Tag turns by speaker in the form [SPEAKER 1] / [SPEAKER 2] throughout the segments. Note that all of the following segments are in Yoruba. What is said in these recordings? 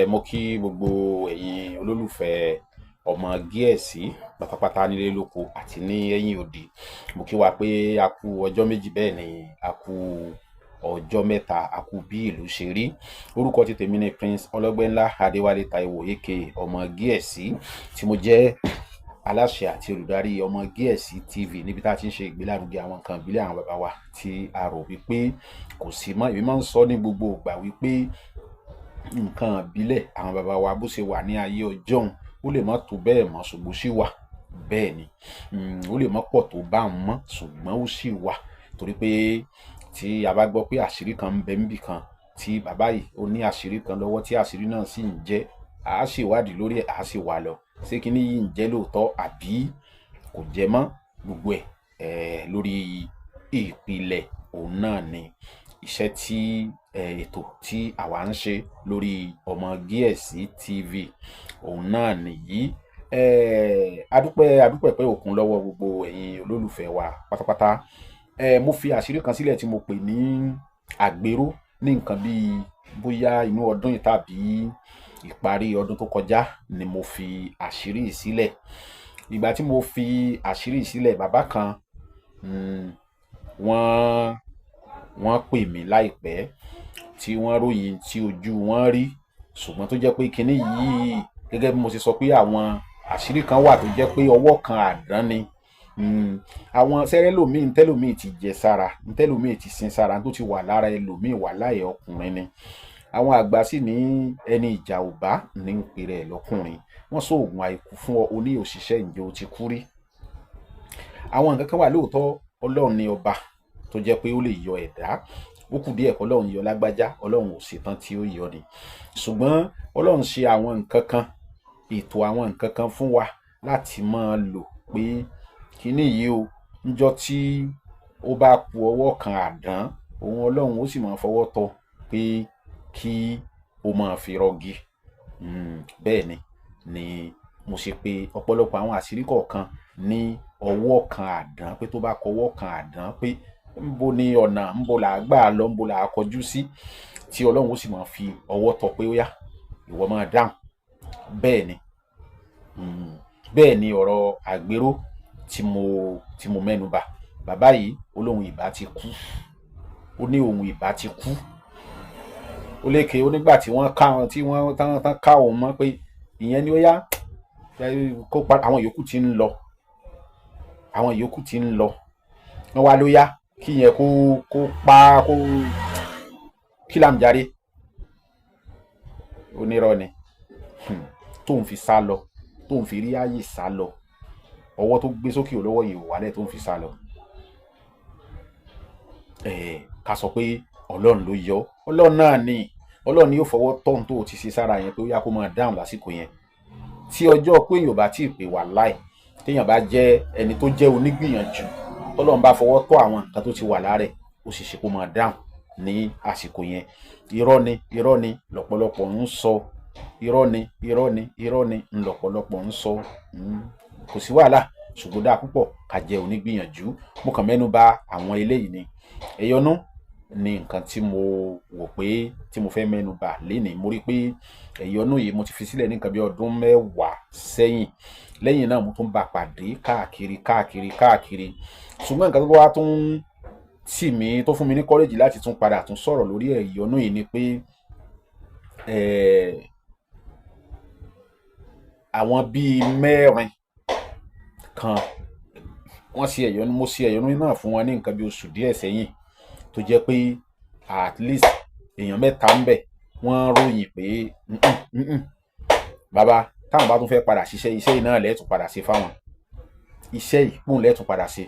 [SPEAKER 1] Mo kí gbogbo ẹ̀yin olólùfẹ́ ọmọ Gíẹ̀sì pátápátá nílé lóko àti ní ẹ̀yìn òdì. Mo kí wa pé a kú ọjọ́ méjì, bẹ́ẹ̀ ni a kú ọjọ́ mẹ́ta, a kú bí ìlú ṣe rí. Orúkọ ti tèmi ni Prince Ọlọ́gbẹ́nlá Adéwálé Táíwò aka ọmọ Gíẹ̀sì, tí mo jẹ́ aláṣẹ àti olùdarí ọmọ Gíẹ̀sì TV, níbi tá a ti ń ṣe ìgbélárugẹ àwọn nǹkan ìbílẹ̀ àwọn bàbá wa tí a rò wípé kò sí mọ́. Èmi máa ń sọ ní gbogbo ìgbà wípé nǹkan ìbílẹ̀ àwọn bàbá wa bó ṣe wà ní ayé ọjọ́un, ó lè má tó bẹ́ẹ̀ mọ́ ṣùgbọ́n ó sì wà. Bẹ́ẹ̀ ni, ó lè má pọ̀ tó bá ń mọ́ ṣùgbọ́n ó sì wà. Torí pé tí a bá gbọ́ pé àṣírí kan ń bẹ níbì kan, tí bàbá yìí ó ní àṣírí kan lọ́wọ́, tí àṣírí náà sì ń jẹ́, a ṣe ìwádìí lórí ẹ̀, a sì wà lọ. Ṣé kíní yìí ń jẹ́ lóòótọ́ àbí kò jẹ́ mọ́? Gbogbo ẹ̀ lórí ìpìlẹ̀ òun náà ni iṣẹ́ tí ètò tí àwa ń ṣe lórí ọmọ Gíẹ̀sì TV òun náà nìyí. Adúpẹ́ pé òkun lọ́wọ́ gbogbo ẹ̀yin olólùfẹ́ wa pátápátá. Mo fi àṣírí kan sílẹ̀ tí mo pè ní àgbéró ní nǹkan bíi bóyá inú ọdún yìí tàbí ìparí ọdún tó kọjá ni mo fi àṣírí yìí sílẹ̀. Ìgbà tí mo fi àṣírí yìí sílẹ̀, bàbá kan wọ́n pè mí láìpẹ́ tí wọ́n ròyìn tí ojú wọn rí, ṣùgbọ́n tó jẹ́ pé kinní yìí, gẹ́gẹ́ bí mo ṣe sọ pé àwọn àṣírí kan wà tó jẹ́ pé ọwọ́ kan àdán ni. Àwọn sẹ́rẹ́lòmíì ntẹ́lòmíì ti jẹ sára, ntẹ́lòmíì ti sin sára, tó ti wà lára ẹlòmíì wà láyé ọkùnrin ni. Àwọn àgbà sì ní ẹni ìjà ò bá ní ń pè rẹ̀ lọ́kùnrin. Wọ́n sọ oògùn àìkú fún ọ, oní òṣìṣẹ́ ǹjẹ́ o ti kú rí. Àwọn nǹkan kan wà lóòótọ́, Ọlọ́run ni ọba tó jẹ́ pé ó lè yọ ẹ̀dá. Ó kù díẹ̀ kọ́ Ọlọ́run yọ lágbájá, Ọlọ́run ò ṣetán tí ó yọ ni. Ṣùgbọ́n Ọlọ́run ṣe àwọn nǹkan kan, ètò àwọn nǹkan kan fún wa láti máa lò pé kíní yìí o, níjọ́ tí ó bá ku ọwọ́ kan àdán, òun Ọlọ́run ó sì máa fọwọ́ tọ́ pé kí o máa fi rọgí. Bẹ́ẹ̀ ni mo ṣe pé ọ̀pọ̀lọpọ̀ àwọn àṣírí kọ̀ọ̀kan ní ọwọ́ kan àdán, pé tó bá kọ ọwọ́ kan àdán, pé ńbo ni ọ̀nà, ńbo là á gbà lọ, ńbo là á kọjú sí, tí Ọlọ́run ó sì máa fi ọwọ́ tọ́ pé ó yá, ìwọ máa dáhùn. Bẹ́ẹ̀ ni ọ̀rọ̀ àgbéró tí mo mẹ́nu bà. Bàbá yìí ó lóun ìbá ti kú, ó ní òun ìbá ti kú. Ó lékè, ó nígbà tí wọ́n tán ká òun mọ́ pé ìyẹn ni ó yá, àwọn yòókù ti ń lọ, wọ́n wá ló yá kí yẹn kó kí làmjáre. Onírọ́ ni, tóun fi sá lọ, tóun fi rí ààyè sá lọ, ọwọ́ tó gbé sókè olówó yìí ò wálẹ̀ tóun fi sá lọ. Ká sọ pé Ọlọ́run ló yọ, Ọlọ́run ni yóò fọwọ́ tọ́hún tó ti ṣe sára yẹn pé ó yá kó máa dáhùn lásìkò yẹn. Tí ọjọ́ pé èèyàn bá tí ì pè wá láì, téèyàn bá jẹ́ ẹni tó jẹ́ onígbìyànjú, Ọlọ́run bá fọwọ́ tọ́ àwọn nǹkan tó ti wà lára ẹ̀, ó sì ṣe kó máa dáhùn ní àsìkò yẹn. Irọ́ ni lọ́pọ̀lọpọ̀ ń sọ, irọ́ ni lọ́pọ̀lọpọ̀ ń sọ. Kò sí wàhálà, ṣùgbọ́n dáa púpọ̀ ká jẹ́ onígbìyànjú. Mo kàn mẹ́nu bà àwọn eléyìí ni. Ẹ̀yọnú ni nǹkan tí mo wò pé tí mo fẹ́ mẹ́nu bà lénìí. Mo rí pé ẹ̀yọnú yìí mo ti fi sílẹ̀ ní nǹkan bí ọdún 10 sẹ́yìn. Lẹ́yìn náà mo tún bá pàdé káàkiri. Ṣùgbọ́n nǹkan tó wá tún tì mí, tó fún mi ní courage láti tún padà tún sọ̀rọ̀ lórí ẹ̀yọnú yìí ni pé àwọn bíi 4 kan mo ṣe ẹ̀yọnú náà fún wọn ní nǹkan bí oṣù díẹ̀ sẹ́yìn, tó jẹ́ pé at least èèyàn 3 ń bẹ wọ́n ròyìn pé bàbá táwọn bá tún fẹ́ padà ṣiṣẹ́, iṣẹ́ yìí náà lẹ́ẹ̀tún padà ṣe fáwọn, iṣẹ́ yìí pòun lẹ́ẹ̀tún padà ṣe.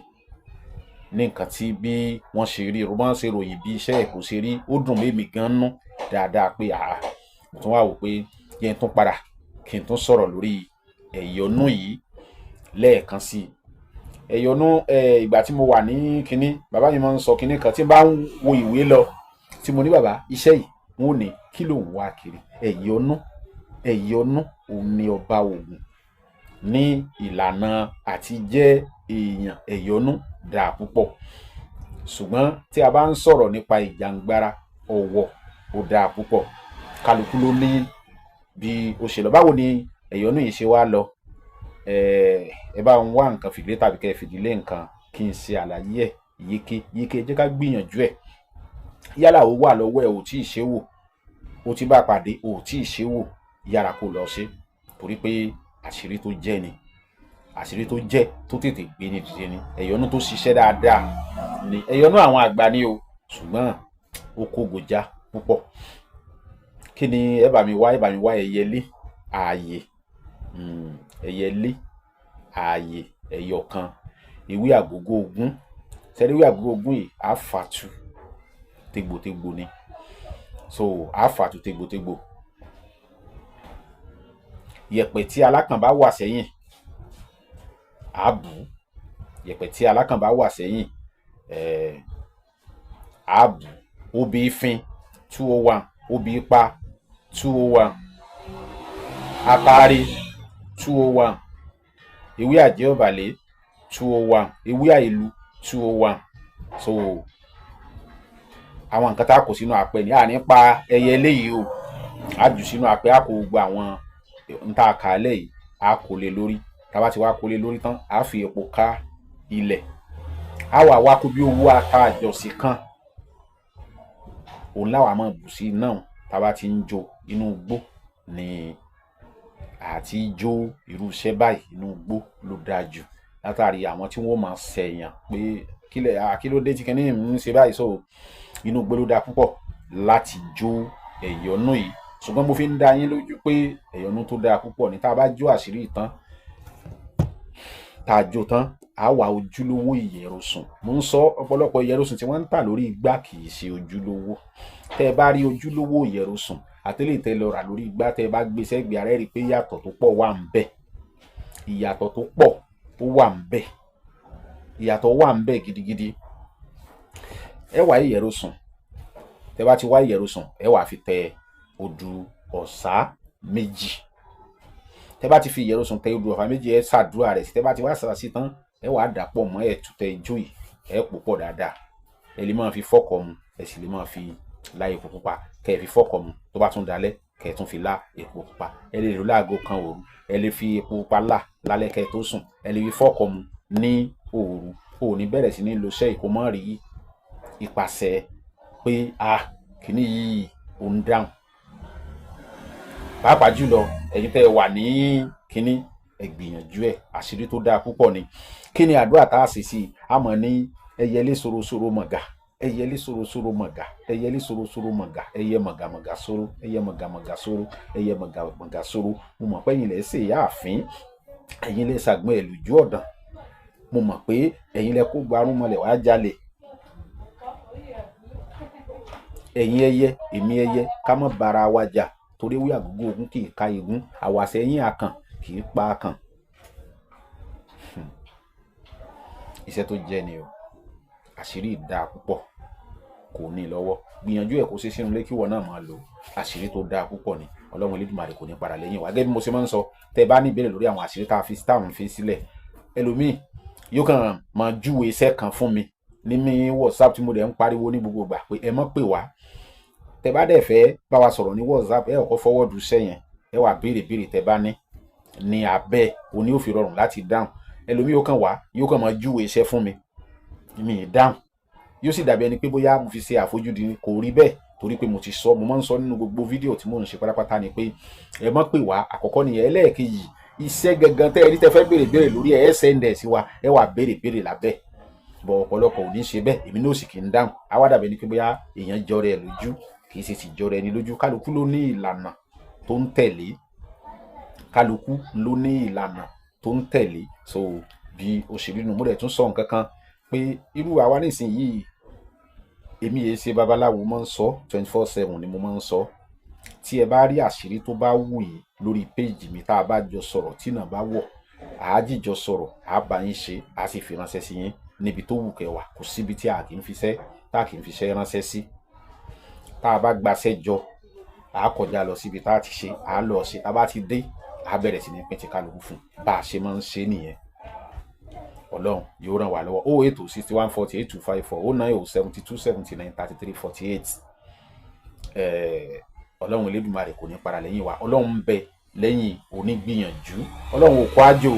[SPEAKER 1] Ní nǹkan tí bí wọ́n ṣe rí, wọ́n ṣe ròyìn bí iṣẹ́ ẹ̀ kò ṣe rí, ó dùn mí gan nú dáadáa pé mo tún wá wò pé kí n tún padà kí n tún sọ̀rọ̀ lórí ẹ̀yọnú yìí lẹ́ẹ̀kan sí i. Ẹ̀yọnú, ìgbà tí mo wà ní kinní, bàbá mi máa ń sọ kinní kan tí n bá ń wo ìwé lọ, tí mo ní bàbá iṣẹ́ yìí, wọn ò ní kí ló ń wá kiri. Ẹ̀yọnú òun ni ọba Ògùn ní ìlànà àti jẹ́ èèyàn. Ẹ̀yọnú dáa púpọ̀, ṣùgbọ́n tí a bá ń sọ̀rọ̀ nípa ìjàngbara, ọ̀wọ̀ ó dáa púpọ̀. Kálukú ló ní bí ó ṣe lọ. Báwo ni ẹ̀yọ́nú yìí ṣe wá lọ? Ẹ bá ń wá nǹkan fìdílé tàbí kẹ́ fìdílé nǹkan kí n ṣe àlàyé ẹ̀ yéké jẹ́ ká gbìyànjú ẹ̀. Yálà ó wà lọ́wọ́ ẹ̀ ò tí ì ṣe wò, ó ti bá pàdé ò tí ì ṣe wò, yára kó lọ ṣe, torí pé àṣírí tó jẹ́ ni, àṣírí tó jẹ́ tó tètè gbé ní dìde ni, ẹ̀yọ́nú tó ṣiṣẹ́ dáadáa ni, ẹ̀yọ́nú àwọn àgbà ni o, ṣùgbọ́n ó kó gòjá púpọ̀. Kí ni ẹ bá mi wá ẹyẹlé ààyè, ẹyẹlé ààyè ẹyọ kan, ewé àgógó ogún. Ṣẹ́rí ewé àgógó ogún yìí á fàtú tégbòtégbò ni, so á fàtú tégbòtégbò. Yẹ̀pẹ̀ tí alákàn bá wà sẹ́yìn á bù ú, yẹ̀pẹ̀ tí alákàn bá wà sẹ́yìn á bù ú. Obì ìfin 201, obì ipa 201, atare 201, ewé àjẹ́ ọ̀bàlẹ̀ 201, ewé àìlú 201. So àwọn nǹkan tá a kó sínú àpẹ ní àní pa ẹyẹ eléyìí o, á jù sínú àpẹ, á kó gbogbo àwọn n tá a kà á lẹ̀ yìí á kó lé lórí. Tá a bá ti wá kó lé lórí tán, á fi epo ká ilẹ̀, á wá kó bí owó ata àjọsí kan, òun láwa máa bù sí iná. Tá a bá ti ń jó inú igbó ni àti jó irú iṣẹ́ báyìí, inú igbó ló dáa jù, látàrí àwọn tí wọ́n máa ṣẹ̀yàn pé kí ló dé tí kìíní ń ṣe báyìí. So inú igbó ló dáa púpọ̀ láti jó ẹ̀yọ́nú yìí, ṣùgbọ́n mo fi ń dá yín lójú pé ẹ̀yọ́nú tó dáa púpọ̀ ni. Tá a bá jó àṣírí tán, tá a jó tán, á wá ojúlówó ìyẹ̀rọ̀sùn. Mo ń sọ ọ̀pọ̀lọpọ̀ ìyẹ̀rọ̀sùn tí wọ́n ń tà lórí igbá kì í ṣe ojúlówó. Tẹ́ ẹ bá rí ojúlówó ìyẹ̀rọ̀sùn àtẹ́lẹ̀ tẹ́ lọ rà lórí igbá, tẹ́ ẹ bá gbé sẹ́gbẹ̀ẹ́ ara ẹ̀ rí pé ìyàtọ̀ tó pọ̀ wà ń bẹ̀, ìyàtọ̀ tó pọ̀ ó wà ń bẹ̀, ìyàtọ̀ wà ń bẹ̀ gidigidi. Ẹ wá ìyẹ̀rọ̀sùn, tẹ́ bá ti wá ìyẹ̀rọ̀sùn, ẹ wá fi tẹ odù ọ̀sá méjì. Tẹ́ bá ti fi ìyẹ̀rọ̀sùn tẹ odù ọ̀sá méjì, ẹ ṣàdúrà rẹ̀ sí. Tẹ́ bá ti wá ṣàdúrà sí tán, ẹ wá dàpọ̀ mọ́ ẹ̀tù tẹ ijó yìí, ẹ pò pọ̀ dáadáa. Ẹ lè máa fi fọ́kọ̀ mu, ẹ sì lè máa fi lá epo pupa. Kẹ́ ẹ fi fọ́kọ̀ mu, tó bá tún dalẹ̀ kẹ́ ẹ tún fi lá epo pupa. Ẹ lè lò láago kan òru, ẹ lè fi epo pupa lá lálẹ́ kẹ́ ẹ tó sùn, ẹ lè fi fọ́kọ̀ mu ní òru. O ò ní bẹ̀rẹ̀ sí ní lo iṣẹ́ yìí kó má rí ipasẹ̀ pé kìíní yìí ò ń dáhùn. Pàápàá jùlọ ẹ̀yin tẹ́ ẹ wà ní kìíní, ẹ gbìyànjú ẹ̀, àṣírí tó dáa púpọ̀ ni. Kí ni àdúrà tá a ṣe sí i? A mọ̀ ní ẹyẹlé sorosoro mọ̀gà, ẹyẹlé sorosoro mọ̀gà, ẹyẹlé sorosoro mọ̀gà, ẹyẹ mọ̀gàmọ̀gà soro, ẹyẹ mọ̀gàmọ̀gà soro, ẹyẹ mọ̀gàmọ̀gà soro. Mo mọ̀ pé ẹ̀yin lẹ ṣe ìyá àfín, ẹ̀yin lẹ ṣàgbọ́n ẹ̀ lójú ọ̀dàn. Mo mọ̀ pé ẹ̀yin lẹ kó gbarún mọ́lẹ̀ wá jalè. Ẹ̀yin ẹyẹ, èmi ẹyẹ, ká má bara wa jà, torí ewé àgógó ogún kì í ka igun, àwàṣẹ ẹ̀yìn akàn kì í pa akàn. Iṣẹ́ tó jẹ́ ni o, àṣírí dáa púpọ̀, kò ní lọ́wọ́. Gbìyànjú ẹ̀ kó ṣe sínú ilé kí wọ́n náà máa lò, àṣírí tó dáa púpọ̀ ni. Ọlọ́run Elédùmarè kò ní padà lẹ́yìn wa. Gẹ́gẹ́ bí mo ṣe máa ń sọ, tẹ́ bá ní ìbéèrè lórí àwọn àṣírí tá a fi sílẹ̀, ẹlòmíì yóò kàn máa júwe iṣẹ́ kan fún mi ní WhatsApp tí mo dẹ̀ ń pariwo ní gbogbo ìgbà pé ẹ má pè wá. Tẹ́ bá dẹ̀ fẹ́ bá wa sọ̀rọ̀ ní WhatsApp, ẹ kọ́kọ́ forward iṣẹ́ yẹn, ẹ wá béèrè tẹ́ bá ní abẹ́ òní ò fi rọrùn láti dáhùn. Ẹlòmíì yóò kàn wá, yóò kàn máa júwe iṣẹ́ fún mi, mi ì dáhùn. Yóò sì dàbí ẹni pé bóyá mo fi ṣe àfojúdi, kò rí bẹ́ẹ̀, torí pé mo ti sọ, mo máa ń sọ nínú gbogbo fídíò tí mò ń ṣe pátápátá ni pé ẹ má pè wá. Àkọ́kọ́ nìyẹn. Ẹlẹ́ẹ̀kejì, iṣẹ́ gangan tẹ́ ẹ rí tẹ́ fẹ́ béèrè lórí ẹ send ẹ̀ sí wa, ẹ wá béèrè lábẹ́. Bọ̀ ọ̀pọ̀lọpọ̀ ò ní ṣe bẹ́ẹ̀, èmi náà sì kì í dáhùn. Á wá dàbí ẹni pé bóyá èèyàn jọrẹ ẹ lójú, kì í ṣe ti jọrẹ ẹni lójú. Kálukú ló ní ìlànà tó ń tẹ̀lé, kálukú ló ní ìlànà tó ń tẹ̀lé. So bí ó ṣe rí nù. Mo dẹ̀ tún sọ nǹkan kan pé irú àwa nísìnyìí, èmi yẹn ṣe babaláwo, máa ń sọ 24/7 ni mo máa ń sọ. Tí ẹ bá rí àṣírí tó bá wù yín lórí péjì mi, tá a bá jọ sọ̀rọ̀ tí náà bá wọ̀, àá jìjọ sọ̀rọ̀, àá bá yín ṣe, àá sì fi ránṣẹ́ sí yín níbi tó wù kẹwàá. Kò síbi tí a kì í fiṣẹ́ ránṣẹ́ sí. Tá a bá gbaṣẹ́ jọ, àá kọjá lọ síbi tá a ti ṣe, àá lọ ṣe. Tá a bá ti dé, àá bẹ̀rẹ̀ sí ní pín tí kálukú fún. Bá a ṣe máa ń ṣe nìyẹn. Ọlọ́run yóò ràn wá lọ́wọ́. 08061482254, 09072793348. ọlọ́run elédùmarè kò ní padà lẹ́yìn wa. Ọlọ́run ń bẹ lẹ́yìn onígbìyànjú. Ọlọ́run ò kó àjò.